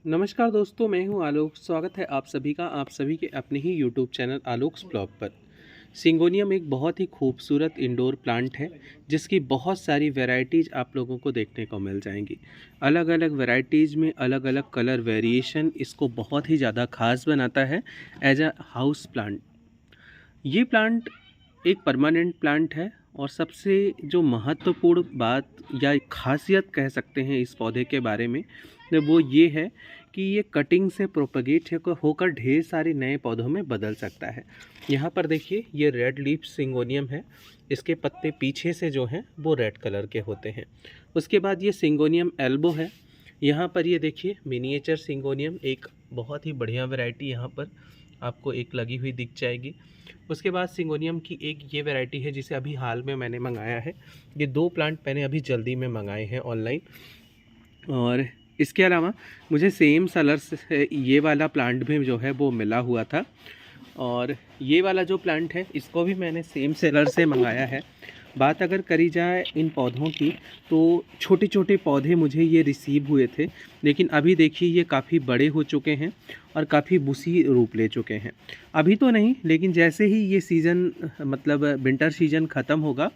नमस्कार दोस्तों, मैं हूं आलोक। स्वागत है आप सभी का आप सभी के अपने ही यूट्यूब चैनल आलोक्स ब्लॉग पर। सिंगोनियम एक बहुत ही खूबसूरत इंडोर प्लांट है जिसकी बहुत सारी वैरायटीज़ आप लोगों को देखने को मिल जाएंगी। अलग अलग वैरायटीज़ में अलग अलग कलर वेरिएशन इसको बहुत ही ज़्यादा खास बनाता है एज अ हाउस प्लांट। ये प्लांट एक परमानेंट प्लांट है और सबसे जो महत्वपूर्ण बात या खासियत कह सकते हैं इस पौधे के बारे में तो वो ये है कि ये कटिंग से प्रोपगेट होकर ढेर सारे नए पौधों में बदल सकता है। यहाँ पर देखिए, ये रेड लीफ सिंगोनियम है। इसके पत्ते पीछे से जो हैं वो रेड कलर के होते हैं। उसके बाद ये सिंगोनियम एल्बो है। यहाँ पर ये देखिए मिनिएचर सिंगोनियम, एक बहुत ही बढ़िया वैरायटी यहाँ पर आपको एक लगी हुई दिख जाएगी। उसके बाद सिंगोनियम की एक ये वैरायटी है जिसे अभी हाल में मैंने मंगाया है। ये दो प्लांट मैंने अभी जल्दी में मंगाए हैं ऑनलाइन। और इसके अलावा मुझे सेम सेलर से ये वाला प्लांट भी जो है वो मिला हुआ था। और ये वाला जो प्लांट है इसको भी मैंने सेम सेलर से मंगाया है। बात अगर करी जाए इन पौधों की तो छोटे छोटे पौधे मुझे ये रिसीव हुए थे, लेकिन अभी देखिए ये काफ़ी बड़े हो चुके हैं और काफ़ी बुसी रूप ले चुके हैं। अभी तो नहीं, लेकिन जैसे ही ये सीज़न मतलब विंटर सीजन ख़त्म होगा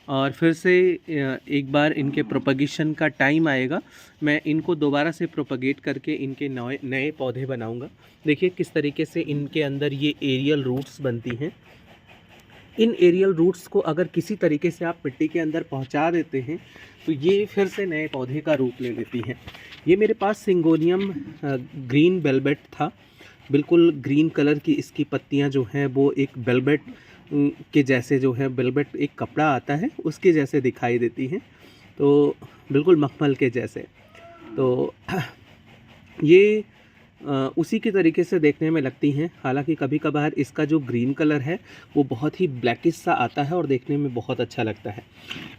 और फिर से एक बार इनके प्रोपगेशन का टाइम आएगा, मैं इनको दोबारा से प्रोपगेट करके इनके नए नए पौधे बनाऊंगा। देखिए किस तरीके से इनके अंदर ये एरियल रूट्स बनती हैं। इन एरियल रूट्स को अगर किसी तरीके से आप मिट्टी के अंदर पहुंचा देते हैं तो ये फिर से नए पौधे का रूप ले लेती हैं। ये मेरे पास सिंगोनियम ग्रीन वेलवेट था। बिल्कुल ग्रीन कलर की इसकी पत्तियां जो हैं वो एक वेलवेट के जैसे, जो है वेलवेट एक कपड़ा आता है उसके जैसे दिखाई देती हैं, तो बिल्कुल मखमल के जैसे। तो ये उसी के तरीके से देखने में लगती हैं। हालांकि कभी कभार इसका जो ग्रीन कलर है वो बहुत ही ब्लैकिश सा आता है और देखने में बहुत अच्छा लगता है।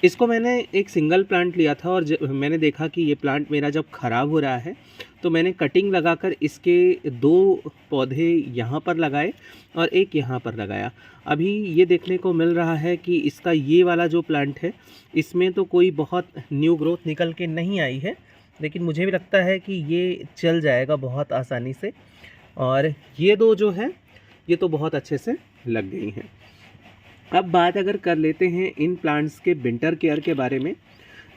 इसको मैंने एक सिंगल प्लांट लिया था और मैंने देखा कि ये प्लांट मेरा जब ख़राब हो रहा है तो मैंने कटिंग लगाकर इसके दो पौधे यहाँ पर लगाए और एक यहाँ पर लगाया। अभी ये देखने को मिल रहा है कि इसका ये वाला जो प्लांट है इसमें तो कोई बहुत न्यू ग्रोथ निकल के नहीं आई है, लेकिन मुझे भी लगता है कि ये चल जाएगा बहुत आसानी से। और ये दो जो है ये तो बहुत अच्छे से लग गई हैं। अब बात अगर कर लेते हैं इन प्लांट्स के विंटर केयर के बारे में,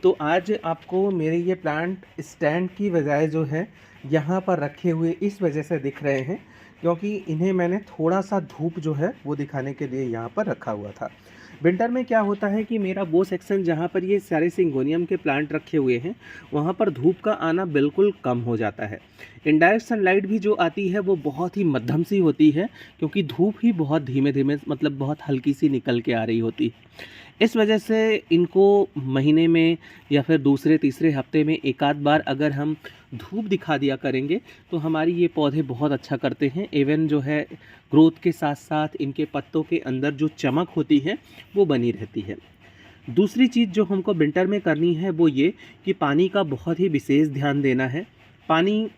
तो आज आपको मेरे ये प्लांट स्टैंड की बजाय जो है यहाँ पर रखे हुए इस वजह से दिख रहे हैं क्योंकि इन्हें मैंने थोड़ा सा धूप जो है वो दिखाने के लिए यहाँ पर रखा हुआ था। विंटर में क्या होता है कि मेरा वो सेक्शन जहाँ पर ये सारे सिंगोनियम के प्लांट रखे हुए हैं वहाँ पर धूप का आना बिल्कुल कम हो जाता है। इनडायरेक्ट सनलाइट भी जो आती है वो बहुत ही मध्यम सी होती है क्योंकि धूप ही बहुत धीमे धीमे मतलब बहुत हल्की सी निकल के आ रही होती है। इस वजह से इनको महीने में या फिर दूसरे तीसरे हफ्ते में एक आध बार अगर हम धूप दिखा दिया करेंगे तो हमारी ये पौधे बहुत अच्छा करते हैं। इवन जो है ग्रोथ के साथ साथ इनके पत्तों के अंदर जो चमक होती है वो बनी रहती है। दूसरी चीज़ जो हमको विंटर में करनी है वो ये कि पानी का बहुत ही विशेष ध्यान देना है। पानी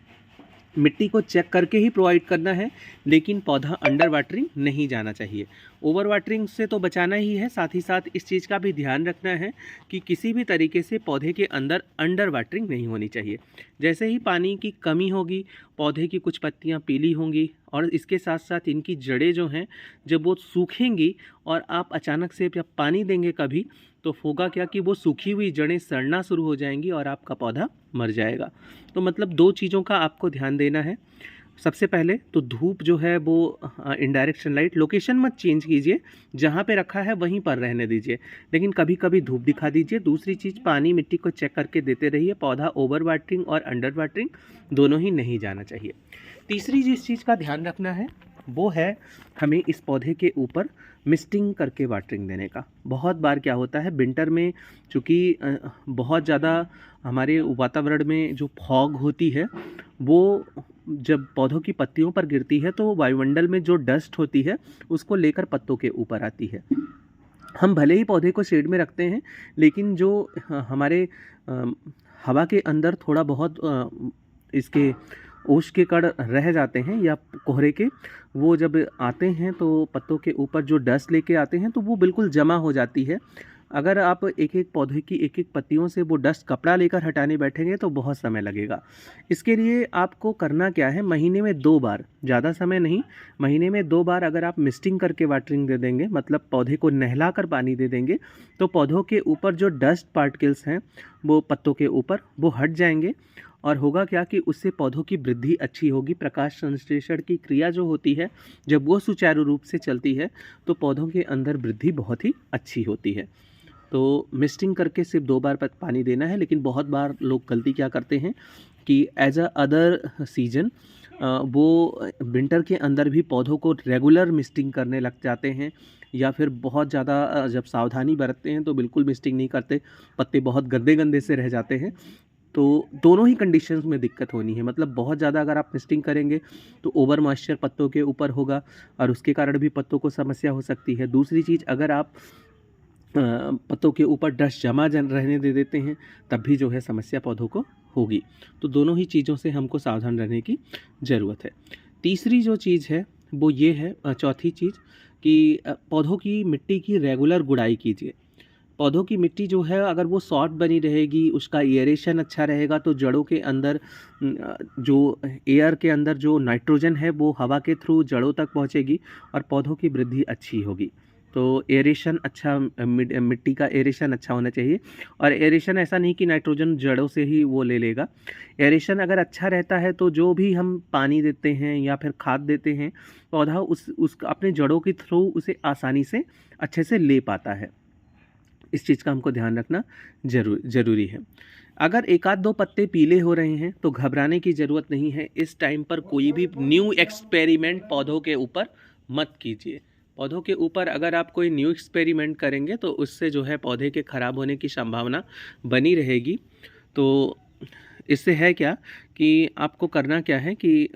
मिट्टी को चेक करके ही प्रोवाइड करना है, लेकिन पौधा अंडर वाटरिंग नहीं जाना चाहिए। ओवर वाटरिंग से तो बचाना ही है, साथ ही साथ इस चीज़ का भी ध्यान रखना है कि किसी भी तरीके से पौधे के अंदर अंडर वाटरिंग नहीं होनी चाहिए। जैसे ही पानी की कमी होगी पौधे की कुछ पत्तियां पीली होंगी और इसके साथ साथ इनकी जड़ें जो हैं जब वो सूखेंगी और आप अचानक से जब पानी देंगे कभी तो होगा क्या कि वो सूखी हुई जड़ें सड़ना शुरू हो जाएंगी और आपका पौधा मर जाएगा। तो मतलब दो चीज़ों का आपको ध्यान देना है। सबसे पहले तो धूप जो है वो इनडायरेक्ट सनलाइट, लोकेशन मत चेंज कीजिए, जहाँ पे रखा है वहीं पर रहने दीजिए, लेकिन कभी कभी धूप दिखा दीजिए। दूसरी चीज़, पानी मिट्टी को चेक करके देते रहिए। पौधा ओवर वाटरिंग और अंडर वाटरिंग दोनों ही नहीं जाना चाहिए। तीसरी जिस चीज़ का ध्यान रखना है वो है हमें इस पौधे के ऊपर मिस्टिंग करके वाटरिंग देने का। बहुत बार क्या होता है विंटर में, चूँकि बहुत ज़्यादा हमारे वातावरण में जो फॉग होती है वो जब पौधों की पत्तियों पर गिरती है तो वायुमंडल में जो डस्ट होती है उसको लेकर पत्तों के ऊपर आती है। हम भले ही पौधे को शेड में रखते हैं, लेकिन जो हमारे हवा के अंदर थोड़ा बहुत इसके ओस के कण रह जाते हैं या कोहरे के, वो जब आते हैं तो पत्तों के ऊपर जो डस्ट लेके आते हैं तो वो बिल्कुल जमा हो जाती है अगर आप एक-एक पौधे की एक-एक पत्तियों से वो डस्ट कपड़ा लेकर हटाने बैठेंगे तो बहुत समय लगेगा। इसके लिए आपको करना क्या है, महीने में 2 बार, ज़्यादा समय नहीं, महीने में 2 बार अगर आप मिस्टिंग करके वाटरिंग दे देंगे, मतलब पौधे को नहलाकर पानी दे देंगे, तो पौधों के ऊपर जो डस्ट पार्टिकल्स हैं, वो पत्तों के ऊपर वो हट जाएँगे। और होगा क्या कि उससे पौधों की वृद्धि अच्छी होगी। प्रकाश संश्लेषण की क्रिया जो होती है, जब वो सुचारू रूप से चलती है, तो पौधों के अंदर वृद्धि बहुत ही अच्छी होती है। तो मिस्टिंग करके सिर्फ 2 बार पानी देना है, लेकिन बहुत बार लोग गलती क्या करते हैं कि एज अ अदर सीजन वो विंटर के अंदर भी पौधों को रेगुलर मिस्टिंग करने लग जाते हैं, या फिर बहुत ज़्यादा जब सावधानी बरतते हैं तो बिल्कुल मिस्टिंग नहीं करते, पत्ते बहुत गंदे गंदे से रह जाते हैं। तो दोनों ही कंडीशंस में दिक्कत होनी है, मतलब बहुत ज़्यादा अगर आप मिस्टिंग करेंगे तो ओवर मॉइस्चर पत्तों के ऊपर होगा और उसके कारण भी पत्तों को समस्या हो सकती है। दूसरी चीज़, अगर आप पत्तों के ऊपर डस्ट जमा रहने दे देते हैं, तब भी जो है समस्या पौधों को होगी। तो दोनों ही चीज़ों से हमको सावधान रहने की ज़रूरत है। तीसरी जो चीज़ है वो ये है, चौथी चीज़, कि पौधों की मिट्टी की रेगुलर गुड़ाई कीजिए। पौधों की मिट्टी जो है अगर वो सॉफ्ट बनी रहेगी, उसका एयरेशन अच्छा रहेगा, तो जड़ों के अंदर जो एयर के अंदर जो नाइट्रोजन है वो हवा के थ्रू जड़ों तक पहुंचेगी और पौधों की वृद्धि अच्छी होगी। तो एरेशन अच्छा, मिट्टी का एरेशन अच्छा होना चाहिए। और एरेशन ऐसा नहीं कि नाइट्रोजन जड़ों से ही वो ले लेगा। एरेशन अगर अच्छा रहता है तो जो भी हम पानी देते हैं या फिर खाद देते हैं, पौधा उस अपने जड़ों के थ्रू उसे आसानी से अच्छे से ले पाता है। इस चीज़ का हमको ध्यान रखना ज़रूरी है। अगर एक आध 2 पत्ते पीले हो रहे हैं तो घबराने की ज़रूरत नहीं है। इस टाइम पर कोई भी न्यू एक्सपेरिमेंट पौधों के ऊपर मत कीजिए। पौधों के ऊपर अगर आप कोई न्यू एक्सपेरिमेंट करेंगे तो उससे जो है पौधे के ख़राब होने की संभावना बनी रहेगी। तो इससे है क्या कि आपको करना क्या है कि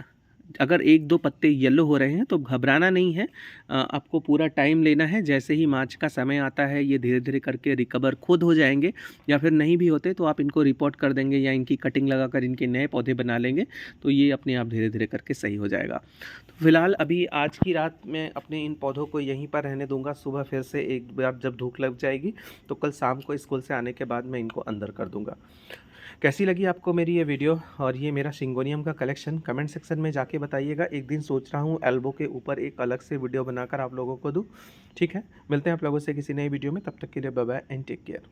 अगर 1-2 पत्ते येलो हो रहे हैं तो घबराना नहीं है। आपको पूरा टाइम लेना है। जैसे ही मार्च का समय आता है, ये धीरे-धीरे करके रिकवर खुद हो जाएँगे, या फिर नहीं भी होते तो आप इनको रिपोर्ट कर देंगे या इनकी कटिंग लगाकर इनके नए पौधे बना लेंगे, तो ये अपने आप धीरे-धीरे करके सही हो जाएगा। तो फिलहाल अभी आज की रात मैं अपने इन पौधों को यहीं पर रहने दूँगा। सुबह फिर से एक बार जब धूप लग जाएगी तो कल शाम को स्कूल से आने के बाद मैं इनको अंदर कर दूँगा। कैसी लगी आपको मेरी ये वीडियो और ये मेरा सिंगोनियम का कलेक्शन, कमेंट सेक्शन में जाके बताइएगा। एक दिन सोच रहा हूँ एल्बो के ऊपर एक अलग से वीडियो बनाकर आप लोगों को दूँ। ठीक है, मिलते हैं आप लोगों से किसी नई वीडियो में, तब तक के लिए bye bye and take care.